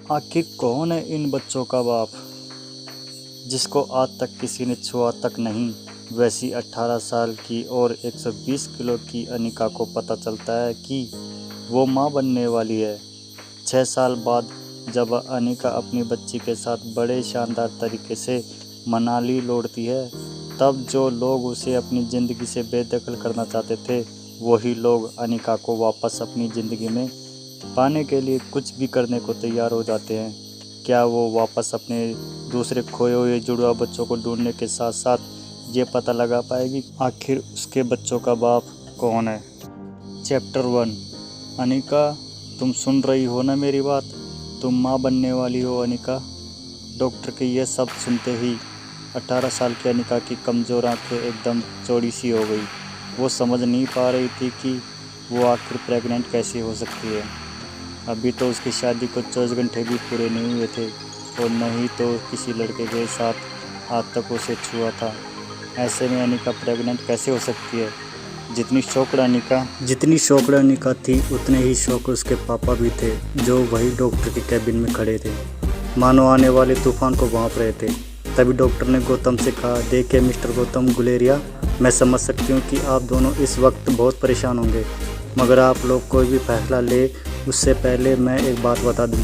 आखिर कौन है इन बच्चों का बाप, जिसको आज तक किसी ने छुआ तक नहीं। वैसी 18 साल की और 120 किलो की अनिका को पता चलता है कि वो मां बनने वाली है। 6 साल बाद जब अनिका अपनी बच्ची के साथ बड़े शानदार तरीके से मनाली लौटती है, तब जो लोग उसे अपनी ज़िंदगी से बेदखल करना चाहते थे, वही लोग अनिका को वापस अपनी ज़िंदगी में पाने के लिए कुछ भी करने को तैयार हो जाते हैं। क्या वो वापस अपने दूसरे खोए हुए जुड़वा बच्चों को ढूंढने के साथ साथ ये पता लगा पाएगी आखिर उसके बच्चों का बाप कौन है। चैप्टर 1। अनिका, तुम सुन रही हो ना मेरी बात? तुम माँ बनने वाली हो अनिका। डॉक्टर के ये शब्द सुनते ही 18 साल की अनिका की कमज़ोर आंखें एकदम चौड़ी सी हो गई। वो समझ नहीं पा रही थी कि वो आखिर प्रेग्नेंट कैसे हो सकती है। अभी तो उसकी शादी को 24 घंटे भी पूरे नहीं हुए थे और न ही तो किसी लड़के के साथ आज तक उसे छुआ था। ऐसे में अनिका प्रेग्नेंट कैसे हो सकती है? जितनी शौकड़ अनिका थी, उतने ही शौक उसके पापा भी थे, जो वही डॉक्टर के कैबिन में खड़े थे, मानो आने वाले तूफान को भांप रहे थे। तभी डॉक्टर ने गौतम से कहा, देखिए मिस्टर गौतम गुलेरिया, मैं समझ सकती हूँ कि आप दोनों इस वक्त बहुत परेशान होंगे, मगर आप लोग कोई भी फैसला ले उससे पहले मैं एक बात बता दूं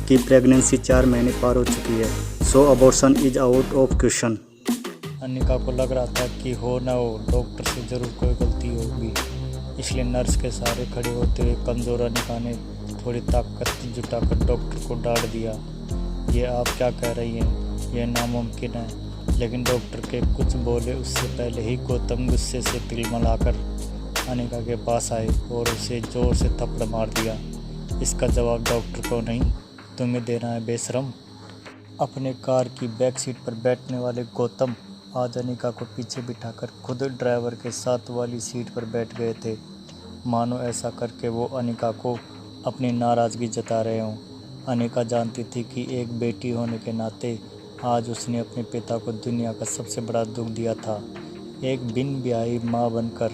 कि प्रेगनेंसी 4 महीने पार हो चुकी है, so abortion is out of question. Anika को लग रहा था कि हो ना हो डॉक्टर से ज़रूर कोई गलती होगी, इसलिए नर्स के सहारे खड़े होते हुए कमज़ोर अनिका ने थोड़ी ताकत जुटाकर डॉक्टर को डांट दिया, ये आप क्या कह रही हैं, यह नामुमकिन है। लेकिन डॉक्टर के कुछ बोले उससे पहले ही गौतम गुस्से से तिलमिलाकर अनिका के पास आए और उसे ज़ोर से थप्पड़ मार दिया। इसका जवाब डॉक्टर को नहीं, तुम्हें देना है बेशरम। अपने कार की बैक सीट पर बैठने वाले गौतम आज अनिका को पीछे बिठाकर खुद ड्राइवर के साथ वाली सीट पर बैठ गए थे, मानो ऐसा करके वो अनिका को अपनी नाराज़गी जता रहे हों। अनिका जानती थी कि एक बेटी होने के नाते आज उसने अपने पिता को दुनिया का सबसे बड़ा दुख दिया था। एक बिन ब्याही माँ बनकर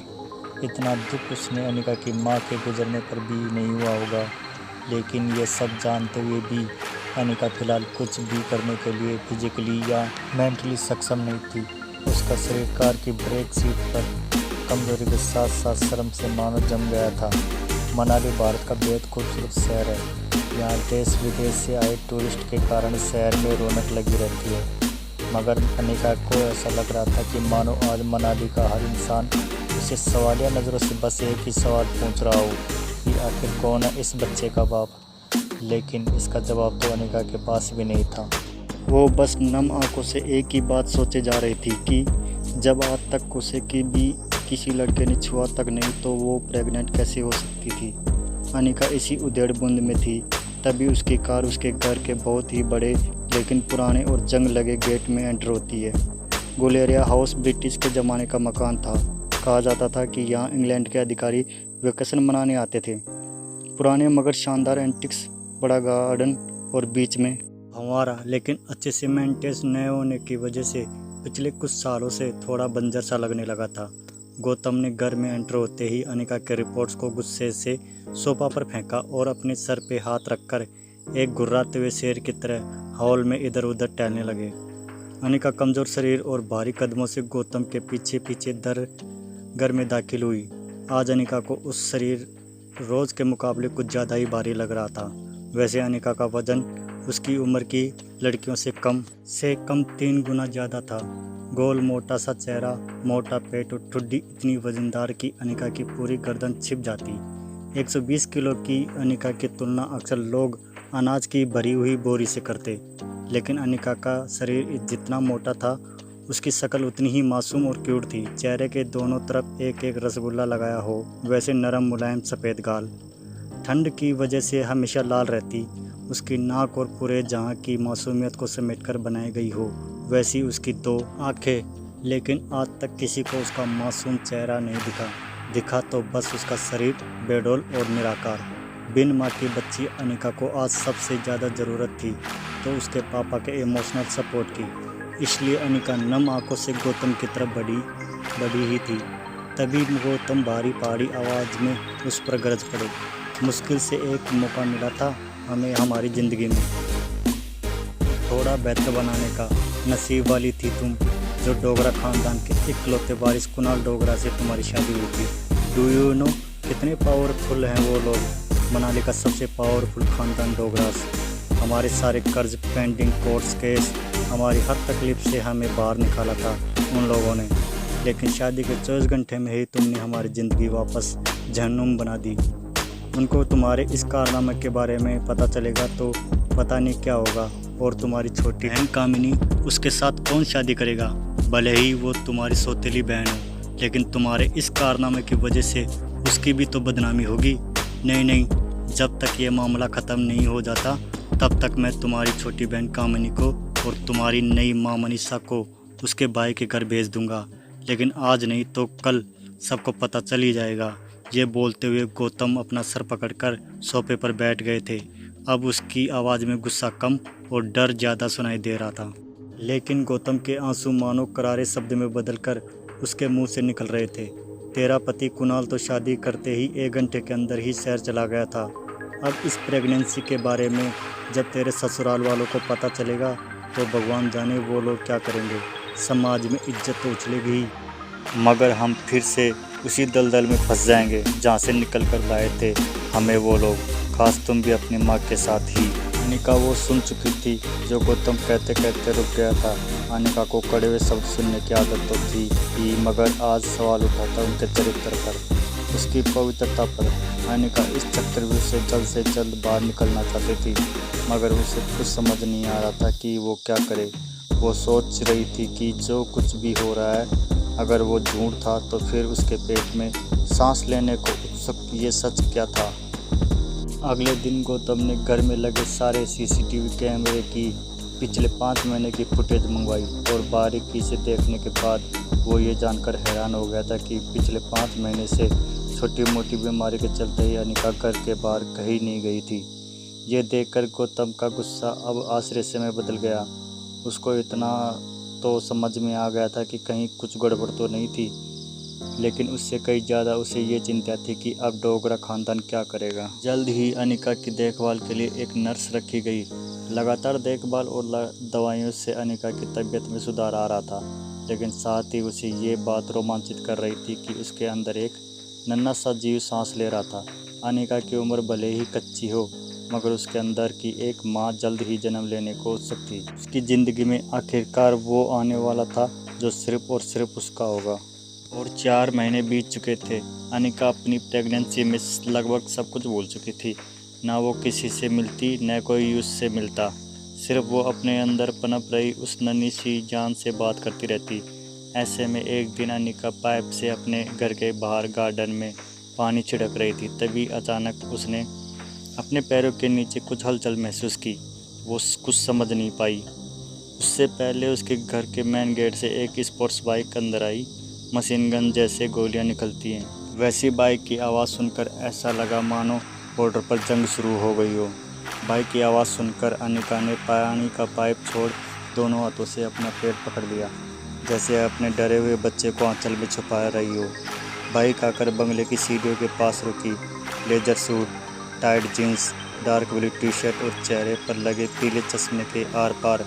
इतना दुख उसने अनिका की माँ के गुजरने पर भी नहीं हुआ होगा। लेकिन ये सब जानते हुए भी अनिका फ़िलहाल कुछ भी करने के लिए फिजिकली या मेंटली सक्षम नहीं थी। उसका शरीर कार की ब्रेक सीट पर कमजोरी के साथ साथ शर्म से मानो जम गया था। मनाली भारत का बेहद खूबसूरत शहर है। यहाँ देश विदेश से आए टूरिस्ट के कारण शहर में रौनक लगी रहती है, मगर अनिका को ऐसा लग रहा था कि मानो आज मनाली का हर इंसान उसे सवालिया नज़रों से बस एक ही सवाल पूछ रहा हो कि आखिर कौन है इस बच्चे का बाप। लेकिन इसका जवाब तो अनिका के पास भी नहीं था। वो बस नम आंखों से एक ही बात सोचे जा रही थी कि जब आज तक उसे किसी लड़के ने छुआ तक नहीं, तो वो प्रेग्नेंट कैसे हो सकती थी। अनिका इसी उधेड़ बुंद में थी, तभी उसकी कार उसके घर के बहुत ही बड़े लेकिन पुराने और जंग लगे गेट में एंटर होती है। गुलेरिया हाउस ब्रिटिश के ज़माने का मकान था। कहा जाता था कि यहाँ इंग्लैंड के अधिकारी वेकेशन मनाने आते थे। पुराने मगर शानदार एंटिक्स, बड़ा गार्डन और बीच में फंवारा, लेकिन अच्छे से मेंटेनेंस न होने की वजह से पिछले कुछ सालों से थोड़ा बंजर सा लगने लगा था। गौतम ने घर में एंटर होते ही अनिका के रिपोर्ट्स को गुस्से से सोफा पर फेंका और अपने सर पे हाथ रखकर एक गुर्राते हुए शेर की तरह हॉल में इधर उधर टहलने लगे। अनिका कमज़ोर शरीर और भारी कदमों से गौतम के पीछे पीछे घर में दाखिल हुई। आज अनिका को उस शरीर रोज़ के मुकाबले कुछ ज़्यादा ही भारी लग रहा था। वैसे अनिका का वज़न उसकी उम्र की लड़कियों से कम 3 गुना ज़्यादा था। गोल मोटा सा चेहरा, मोटा पेट और ठुड्डी इतनी वजनदार कि अनिका की पूरी गर्दन छिप जाती। 120 किलो की अनिका की तुलना अक्सर लोग अनाज की भरी हुई बोरी से करते, लेकिन अनिका का शरीर जितना मोटा था, उसकी शक्ल उतनी ही मासूम और क्यूट थी। चेहरे के दोनों तरफ एक एक रसगुल्ला लगाया हो वैसे नरम मुलायम सफ़ेद गाल, ठंड की वजह से हमेशा लाल रहती। उसकी नाक और पूरे जहाँ की मासूमियत को समेटकर बनाई गई हो वैसी उसकी 2 आँखें। लेकिन आज तक किसी को उसका मासूम चेहरा नहीं दिखा तो बस उसका शरीर बेडौल और निराकार। बिन माँ की बच्ची अनिका को आज सबसे ज़्यादा ज़रूरत थी तो उसके पापा के इमोशनल सपोर्ट की। इसलिए अनिका नम आंखों से गौतम की तरफ बढ़ी ही थी। तभी गौतम भारी पहाड़ी आवाज़ में उस पर गरज पड़े। मुश्किल से एक मौका मिला था हमें हमारी ज़िंदगी में थोड़ा बेहतर बनाने का। नसीब वाली थी तुम जो डोगरा ख़ानदान के इकलौते वारिस कुणाल डोगरा से तुम्हारी शादी हुई थी। डू यू नो कितने पावरफुल हैं वो लोग। मनाली का सबसे पावरफुल ख़ानदान डोगरास। हमारे सारे कर्ज, पेंडिंग कोर्ट्स केस, हमारी हर तकलीफ़ से हमें बाहर निकाला था उन लोगों ने। लेकिन शादी के 24 घंटे में ही तुमने हमारी ज़िंदगी वापस जहन्नुम बना दी। उनको तुम्हारे इस कारनामे के बारे में पता चलेगा तो पता नहीं क्या होगा। और तुम्हारी छोटी बहन कामिनी, उसके साथ कौन शादी करेगा। भले ही वो तुम्हारी सौतेली बहन हो, लेकिन तुम्हारे इस कारनामे की वजह से उसकी भी तो बदनामी होगी। नहीं नहीं, जब तक ये मामला ख़त्म नहीं हो जाता तब तक मैं तुम्हारी छोटी बहन कामिनी को और तुम्हारी नई माँ मनीषा को उसके भाई के घर भेज दूंगा। लेकिन आज नहीं तो कल सबको पता चल ही जाएगा। ये बोलते हुए गौतम अपना सर पकड़कर सोफे पर बैठ गए थे। अब उसकी आवाज़ में गुस्सा कम और डर ज़्यादा सुनाई दे रहा था। लेकिन गौतम के आंसू मानो करारे शब्द में बदलकर उसके मुंह से निकल रहे थे। तेरा पति कुणाल तो शादी करते ही 1 घंटे के अंदर ही शहर चला गया था। अब इस प्रेगनेंसी के बारे में जब तेरे ससुराल वालों को पता चलेगा तो भगवान जाने वो लोग क्या करेंगे। समाज में इज्जत तो उछलेगी ही, मगर हम फिर से उसी दलदल में फंस जाएंगे जहाँ से निकल कर लाए थे हमें वो लोग। खास तुम भी अपनी माँ के साथ ही। अनिका वो सुन चुकी थी जो गौतम कहते कहते रुक गया था। अनिका को कड़े हुए शब्द सुनने की आदत तो थी ही, मगर आज सवाल उठा था उनके चरित्र पर, उसकी पवित्रता पर। अनिका इस चक्रव्यूह से जल्द बाहर निकलना चाहती थी, मगर उसे कुछ समझ नहीं आ रहा था कि वो क्या करे। वो सोच रही थी कि जो कुछ भी हो रहा है अगर वो झूठ था तो फिर उसके पेट में सांस लेने को उत्सुक ये सच क्या था। अगले दिन गौतम ने घर में लगे सारे सीसीटीवी कैमरे की पिछले 5 महीने की फुटेज मंगवाई और बारीकी से देखने के बाद वो ये जानकर हैरान हो गया था कि पिछले 5 महीने से छोटी मोटी बीमारी के चलते ही अनिका घर के बाहर कहीं नहीं गई थी। ये देखकर गौतम का गुस्सा अब आश्चर्य में बदल गया। उसको इतना तो समझ में आ गया था कि कहीं कुछ गड़बड़ तो नहीं थी, लेकिन उससे कई ज़्यादा उसे ये चिंता थी कि अब डोगरा ख़ानदान क्या करेगा। जल्द ही अनिका की देखभाल के लिए एक नर्स रखी गई। लगातार देखभाल और दवाइयों से अनिका की तबीयत में सुधार आ रहा था, लेकिन साथ ही उसे ये बात रोमांचित कर रही थी कि उसके अंदर एक नन्हा सा जीव सांस ले रहा था। अनिका की उम्र भले ही कच्ची हो, मगर उसके अंदर की एक माँ जल्द ही जन्म लेने को उत्सुक थी। उसकी ज़िंदगी में आखिरकार वो आने वाला था जो सिर्फ और सिर्फ उसका होगा। और 4 महीने बीत चुके थे। अनिका अपनी प्रेगनेंसी में लगभग सब कुछ भूल चुकी थी। ना वो किसी से मिलती, न कोई उससे मिलता। सिर्फ वो अपने अंदर पनप रही उस नन्ही सी जान से बात करती रहती। ऐसे में एक दिन अनिका पाइप से अपने घर के बाहर गार्डन में पानी छिड़क रही थी। तभी अचानक उसने अपने पैरों के नीचे कुछ हलचल महसूस की। वो कुछ समझ नहीं पाई। उससे पहले उसके घर के मेन गेट से एक स्पोर्ट्स बाइक अंदर आई। मशीन गन जैसे गोलियां निकलती हैं, वैसी बाइक की आवाज़ सुनकर ऐसा लगा मानो बॉर्डर पर जंग शुरू हो गई हो। बाइक की आवाज़ सुनकर अनिका ने पानी का पाइप छोड़ दोनों हाथों से अपना पेट पकड़ लिया, जैसे अपने डरे हुए बच्चे को आंचल में छुपा रही हो। बाइक आकर बंगले की सीढ़ियों के पास रुकी। Leisure suit, tight jeans, dark blue T shirt और चेहरे पर लगे पीले चश्मे के आर पार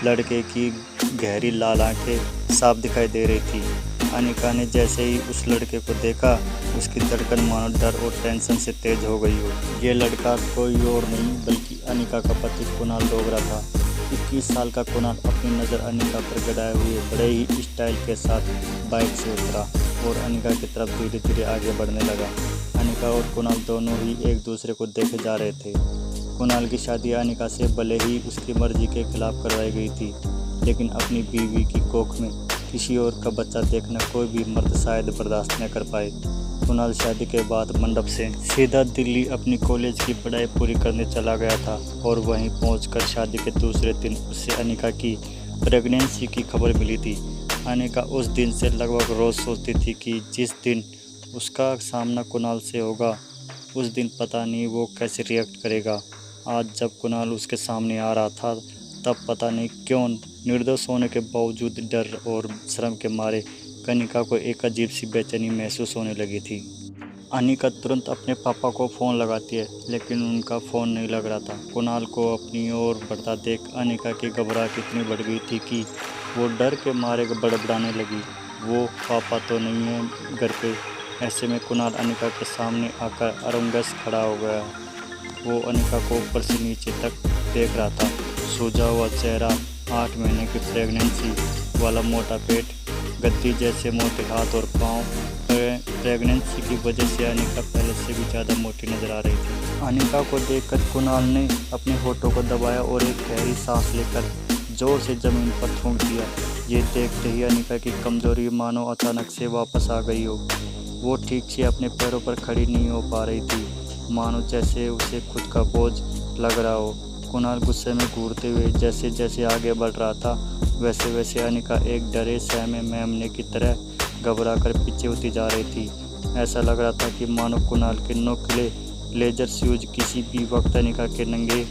लड़के की गहरी लाल आंखें साफ दिखाई दे रही थी। अनिका ने जैसे ही उस लड़के को देखा, उसकी धड़कन मानो डर और टेंशन से तेज हो गई हो। ये लड़का कोई और नहीं बल्कि अनिका का पति कुणाल डोगरा था। 21 साल का कुणाल अपनी नज़र अनिका पर गड़ाए हुए बड़े ही स्टाइल के साथ बाइक से उतरा और अनिका की तरफ धीरे धीरे आगे बढ़ने लगा। अनिका और कुणाल दोनों ही एक दूसरे को देखे जा रहे थे। कुणाल की शादी अनिका से भले ही उसकी मर्जी के खिलाफ करवाई गई थी, लेकिन अपनी बीवी की कोख में किसी और का बच्चा देखना कोई भी मर्द शायद बर्दाश्त न कर पाए। कुणाल शादी के बाद मंडप से सीधा दिल्ली अपनी कॉलेज की पढ़ाई पूरी करने चला गया था और वहीं पहुंचकर शादी के दूसरे दिन उसे अनिका की प्रेगनेंसी की खबर मिली थी। अनिका उस दिन से लगभग रोज़ सोचती थी कि जिस दिन उसका सामना कुणाल से होगा, उस दिन पता नहीं वो कैसे रिएक्ट करेगा। आज जब कुणाल उसके सामने आ रहा था, तब पता नहीं क्यों निर्दोष होने के बावजूद डर और शर्म के मारे कनिका को एक अजीब सी बेचैनी महसूस होने लगी थी। अनिका तुरंत अपने पापा को फ़ोन लगाती है, लेकिन उनका फ़ोन नहीं लग रहा था। कुणाल को अपनी ओर बढ़ता देख अनिका की घबराहट इतनी बढ़ गई थी कि वो डर के मारे बड़बड़ाने लगी। वो पापा तो नहीं है घर पे। ऐसे में कुणाल अनिका के सामने आकर अरंगस खड़ा हो गया। वो अनिका को ऊपर से नीचे तक देख रहा था। सूजा हुआ चेहरा, 8 महीने की प्रेगनेंसी वाला मोटा पेट, गद्दी जैसे मोटे हाथ और पाँव। प्रेगनेंसी की वजह से अनिका पहले से भी ज़्यादा मोटी नजर आ रही थी। अनिका को देखकर कुणाल ने अपने होठों को दबाया और एक गहरी सांस लेकर जोर से ज़मीन पर थूक दिया। ये देखते ही अनिका की कमजोरी मानो अचानक से वापस आ गई हो। वो ठीक से अपने पैरों पर खड़ी नहीं हो पा रही थी, मानो जैसे उसे खुद का बोझ लग रहा हो। कुणाल गुस्से में घूरते हुए जैसे जैसे आगे बढ़ रहा था, वैसे वैसे अनिका एक डरे सहमे मेमने की तरह घबरा कर पीछे होती जा रही थी। ऐसा लग रहा था कि मानो कुणाल के नोकीले लेजर स्यूज किसी भी वक्त अनिका के नंगे